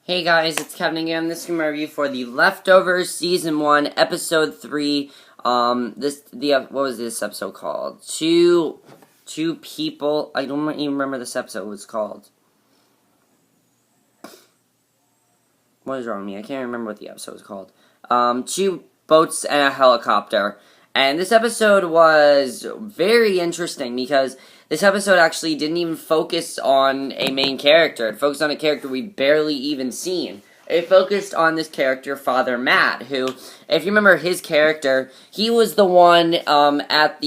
Hey guys, it's Kevin again. This is my review for The Leftovers Season 1, Episode 3. What was this episode called? Two people. I don't even remember this episode was called. What is wrong with me? I can't remember what the episode was called. Two boats and a helicopter. And this episode was very interesting because this episode actually didn't even focus on a main character. It focused on a character we'd barely even seen. It focused on this character, Father Matt, who, if you remember his character, he was the one at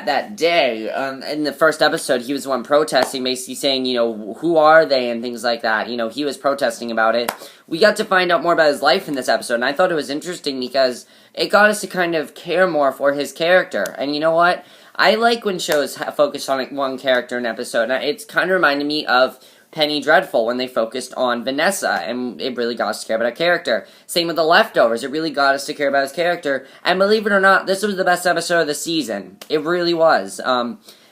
that day, in the first episode, he was the one protesting, basically saying, who are they, and things like that. He was protesting about it. We got to find out more about his life in this episode, and I thought it was interesting because it got us to kind of care more for his character. And you know what? I like when shows focus on one character in an episode. And it's kind of reminded me of Penny Dreadful when they focused on Vanessa, and it really got us to care about her character. Same with The Leftovers, it really got us to care about his character, and believe it or not, this was the best episode of the season. It really was,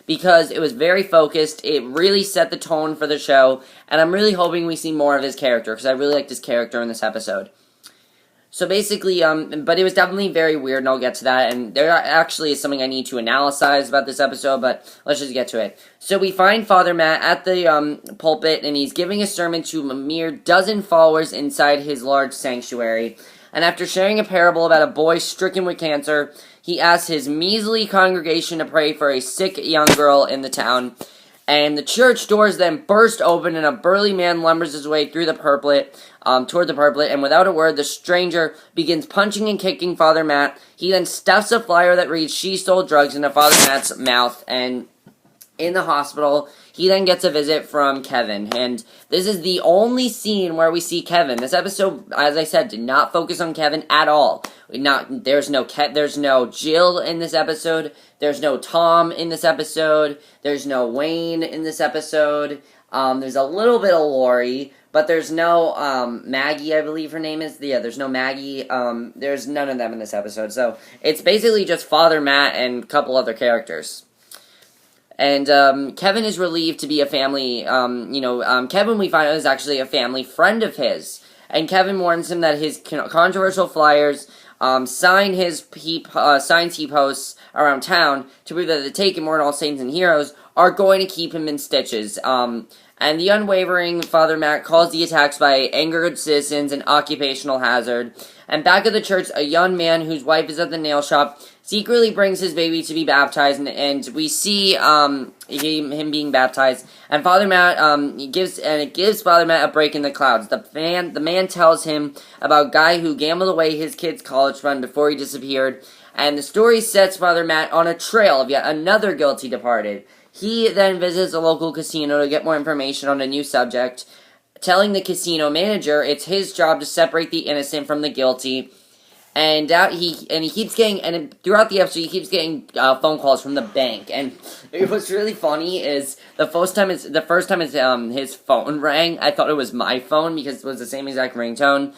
because it was very focused, it really set the tone for the show, and I'm really hoping we see more of his character, because I really liked his character in this episode. So basically, but it was definitely very weird, and I'll get to that, and there actually is something I need to analyze about this episode, but let's just get to it. So we find Father Matt at the pulpit, and he's giving a sermon to a mere dozen followers inside his large sanctuary, and after sharing a parable about a boy stricken with cancer, he asks his measly congregation to pray for a sick young girl in the town. And the church doors then burst open, and a burly man lumbers his way through the pulpit, toward the pulpit, and without a word, the stranger begins punching and kicking Father Matt. He then stuffs a flyer that reads, "She stole drugs," into Father Matt's mouth, and in the hospital, he then gets a visit from Kevin, and this is the only scene where we see Kevin. This episode, as I said, did not focus on Kevin at all. There's no Jill in this episode. There's no Tom in this episode. There's no Wayne in this episode. There's a little bit of Laurie, but there's no Maggie, I believe her name is. Yeah, there's no Maggie. There's none of them in this episode. So it's basically just Father Matt and a couple other characters. And Kevin is relieved to be a family. Kevin, we find out, is actually a family friend of his. And Kevin warns him that his controversial flyers signs he posts around town to prove that the Take Immortal Saints and Heroes are going to keep him in stitches. And the unwavering Father Matt calls the attacks by angered citizens an occupational hazard. And back at the church, a young man whose wife is at the nail shop secretly brings his baby to be baptized, and we see him being baptized. And Father Matt gives Father Matt a break in the clouds. The man tells him about a guy who gambled away his kid's college fund before he disappeared. And the story sets Father Matt on a trail of yet another guilty departed. He then visits a local casino to get more information on a new subject, telling the casino manager it's his job to separate the innocent from the guilty. And he keeps getting, and throughout the episode, he keeps getting phone calls from the bank. And what's really funny is the first time his phone rang, I thought it was my phone because it was the same exact ringtone.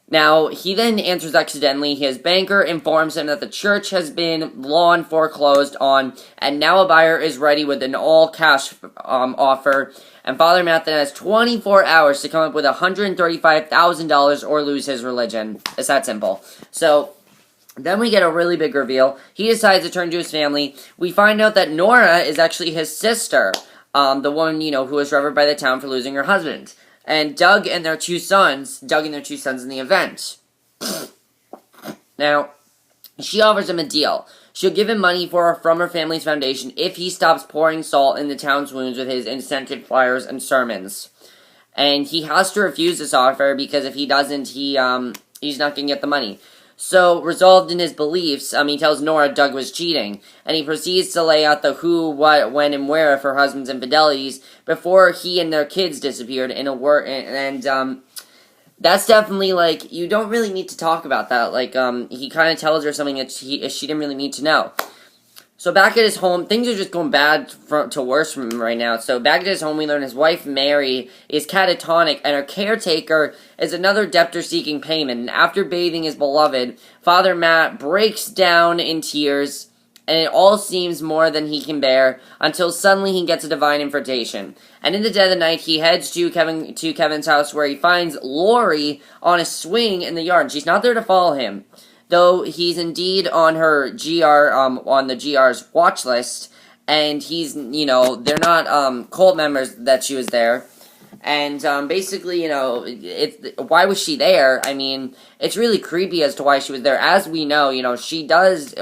Now, he then answers accidentally. His banker informs him that the church has been lawn foreclosed on, and now a buyer is ready with an all-cash offer. And Father Matt then has 24 hours to come up with $135,000 or lose his religion. It's that simple. So, then we get a really big reveal. He decides to turn to his family. We find out that Nora is actually his sister, the one, who was revered by the town for losing her husband. And Doug and their two sons in the event. Now, she offers him a deal. She'll give him money from her family's foundation if he stops pouring salt in the town's wounds with his incentive flyers and sermons. And he has to refuse this offer because if he doesn't, he's not going to get the money. So, resolved in his beliefs, he tells Nora Doug was cheating, and he proceeds to lay out the who, what, when, and where of her husband's infidelities before he and their kids disappeared that's definitely, you don't really need to talk about that. He kind of tells her something that she didn't really need to know. So back at his home, things are just going bad to worse from him right now. So back at his home, we learn his wife, Mary, is catatonic, and her caretaker is another debtor seeking payment. And after bathing his beloved, Father Matt breaks down in tears and it all seems more than he can bear, until suddenly he gets a divine invitation. And in the dead of the night, he heads to Kevin's house, where he finds Laurie on a swing in the yard. She's not there to follow him, though he's indeed on her on the GR's watch list, and they're not cult members that she was there. And basically, why was she there? I mean, it's really creepy as to why she was there. As we know, she does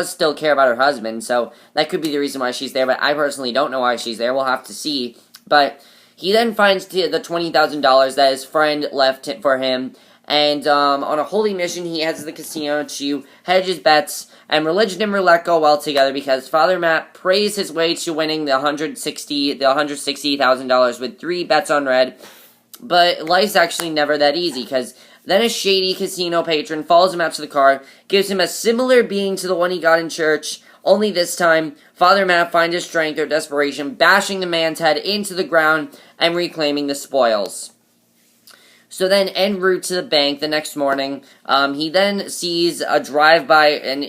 still care about her husband, so that could be the reason why she's there, but I personally don't know why she's there. We'll have to see. But he then finds the $20,000 that his friend left for him, and on a holy mission, he heads to the casino to hedge his bets, and religion and roulette go well together because Father Matt prays his way to winning the $160,000 with 3 bets on red. But life's actually never that easy, because then a shady casino patron follows him out to the car, gives him a similar being to the one he got in church, only this time, Father Matt finds his strength or desperation, bashing the man's head into the ground and reclaiming the spoils. So then, en route to the bank the next morning, he then sees a drive-by, and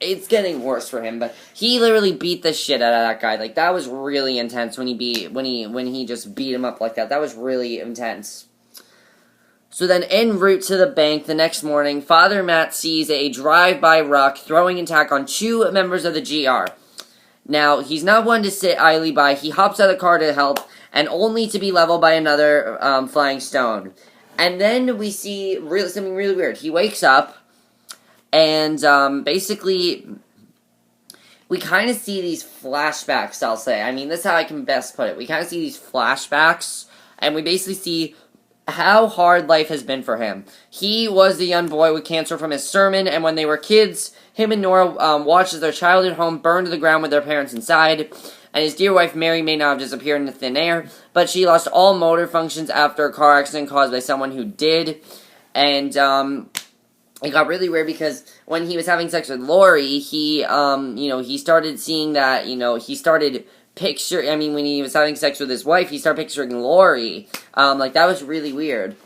it's getting worse for him, but he literally beat the shit out of that guy. Like, that was really intense when he just beat him up like that. That was really intense. So then, en route to the bank the next morning, Father Matt sees a drive-by ruck throwing an attack on 2 members of the GR. Now, he's not one to sit idly by. He hops out of the car to help, and only to be leveled by another flying stone. And then we see something really weird. He wakes up, and basically, we kind of see these flashbacks, I'll say. I mean, this is how I can best put it. We kind of see these flashbacks, and we basically see how hard life has been for him. He was the young boy with cancer from his sermon, and when they were kids, him and Nora watched as their childhood home burned to the ground with their parents inside. And his dear wife Mary may not have disappeared into thin air, but she lost all motor functions after a car accident caused by someone who did. And it got really weird because when he was having sex with Laurie, he started seeing that, he started when he was having sex with his wife, he started picturing Laurie. That was really weird.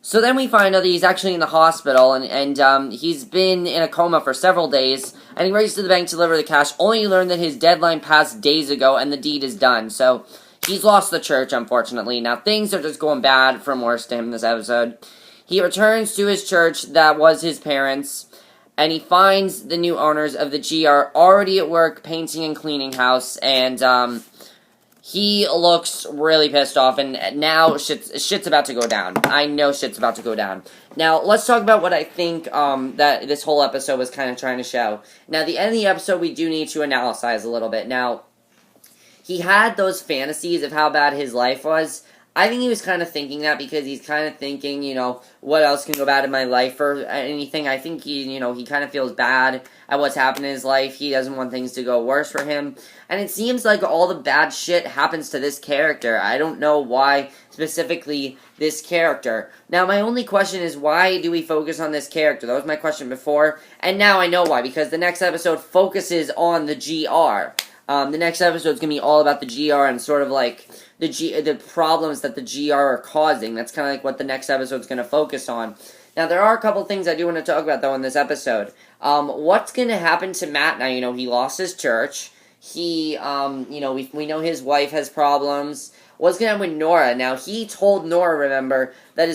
So then we find out that he's actually in the hospital, and he's been in a coma for several days, and he races to the bank to deliver the cash, only to learn that his deadline passed days ago, and the deed is done. So, he's lost the church, unfortunately. Now, things are just going bad from worse to him this episode. He returns to his church that was his parents', and he finds the new owners of the GR already at work painting and cleaning house, and he looks really pissed off, and now shit's about to go down. I know shit's about to go down. Now, let's talk about what I think that this whole episode was kind of trying to show. Now, at the end of the episode, we do need to analyze a little bit. Now, he had those fantasies of how bad his life was. I think he was kind of thinking that because he's kind of thinking, what else can go bad in my life or anything. I think he kind of feels bad at what's happened in his life. He doesn't want things to go worse for him. And it seems like all the bad shit happens to this character. I don't know why specifically this character. Now, my only question is, why do we focus on this character? That was my question before. And now I know why, because the next episode focuses on the GR. The next episode is going to be all about the GR and sort of like the problems that the GR are causing. That's kind of like what the next episode is going to focus on. Now, there are a couple things I do want to talk about, though, in this episode. What's going to happen to Matt now? He lost his church. We know his wife has problems. What's going to happen with Nora? Now, he told Nora, remember, that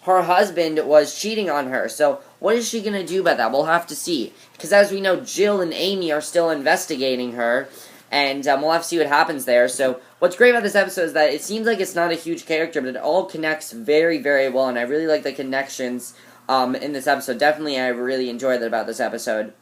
her husband was cheating on her. So, what is she going to do about that? We'll have to see. Because as we know, Jill and Amy are still investigating her. And we'll have to see what happens there. So, what's great about this episode is that it seems like it's not a huge character, but it all connects very, very well. And I really like the connections in this episode. Definitely, I really enjoyed about this episode.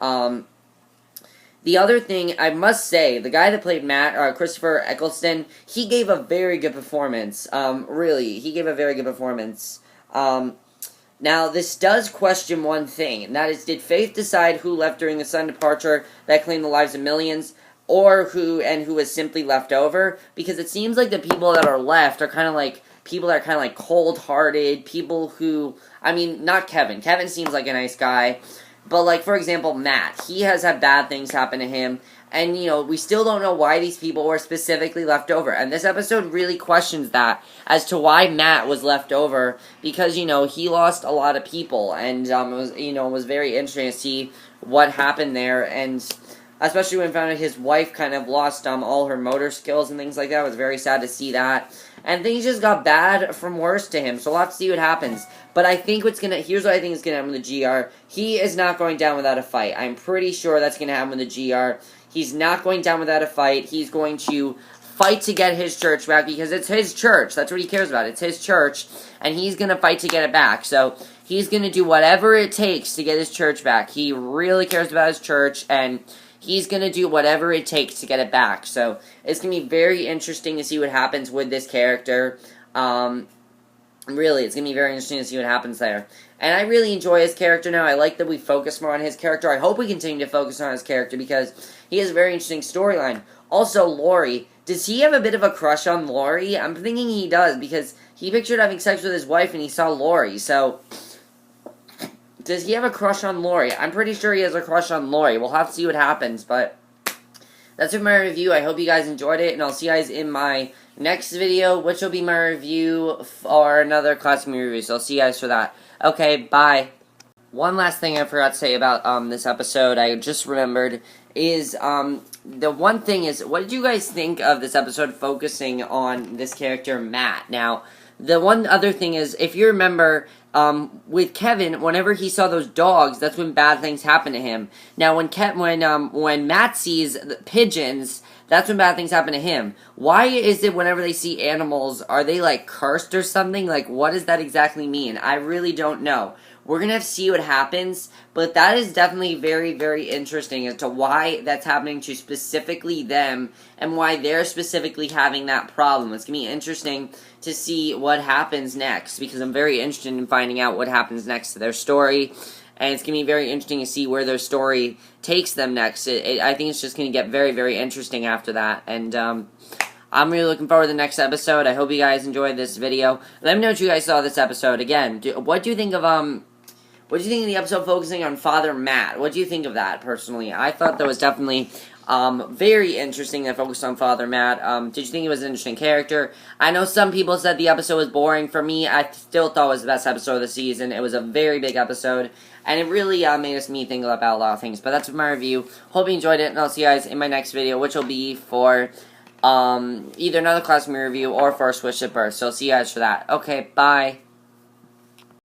The other thing, I must say, the guy that played Matt, Christopher Eccleston, he gave a very good performance. Really, he gave a very good performance. Now, this does question one thing, and that is, did Faith decide who left during the sudden departure that claimed the lives of millions, or who was simply left over? Because it seems like the people that are left are kind of like people that are kind of like cold-hearted, people who, not Kevin. Kevin seems like a nice guy. But, like, for example, Matt, he has had bad things happen to him, and, you know, we still don't know why these people were specifically left over. And this episode really questions that as to why Matt was left over, because, you know, he lost a lot of people, and it was very interesting to see what happened there, and especially when we found out his wife kind of lost all her motor skills and things like that. It was very sad to see that. And things just got bad from worse to him, so we'll have to see what happens. But I think here's what I think is going to happen with the GR. He is not going down without a fight. I'm pretty sure that's going to happen with the GR. He's not going down without a fight. He's going to fight to get his church back, because it's his church. That's what he cares about. It's his church, and he's going to fight to get it back. So he's going to do whatever it takes to get his church back. He really cares about his church, and he's going to do whatever it takes to get it back. So it's going to be very interesting to see what happens with this character. Really, it's going to be very interesting to see what happens there. And I really enjoy his character now. I like that we focus more on his character. I hope we continue to focus on his character, because he has a very interesting storyline. Also, Laurie. Does he have a bit of a crush on Laurie? I'm thinking he does, because he pictured having sex with his wife and he saw Laurie. So, does he have a crush on Laurie? I'm pretty sure he has a crush on Laurie. We'll have to see what happens, but that's it for my review. I hope you guys enjoyed it, and I'll see you guys in my next video, which will be my review for another classic movie review. So I'll see you guys for that. Okay, bye. One last thing I forgot to say about this episode, I just remembered, is the one thing is, what did you guys think of this episode focusing on this character, Matt? Now, the one other thing is, if you remember, with Kevin, whenever he saw those dogs, that's when bad things happen to him. Now, when Matt sees the pigeons, that's when bad things happen to him. Why is it whenever they see animals, are they, like, cursed or something? Like, what does that exactly mean? I really don't know. We're going to have to see what happens, but that is definitely very, very interesting as to why that's happening to specifically them, and why they're specifically having that problem. It's going to be interesting to see what happens next, because I'm very interested in finding out what happens next to their story, and it's going to be very interesting to see where their story takes them next. I think it's just going to get very, very interesting after that, and I'm really looking forward to the next episode. I hope you guys enjoyed this video. Let me know what you guys saw this episode. Again, what do you think of the episode focusing on Father Matt? What do you think of that, personally? I thought that was definitely very interesting that focused on Father Matt. Did you think he was an interesting character? I know some people said the episode was boring. For me, I still thought it was the best episode of the season. It was a very big episode, and it really made me think about a lot of things. But that's my review. Hope you enjoyed it, and I'll see you guys in my next video, which will be for either another classic movie review or for a Switch Shipper. So I'll see you guys for that. Okay, bye.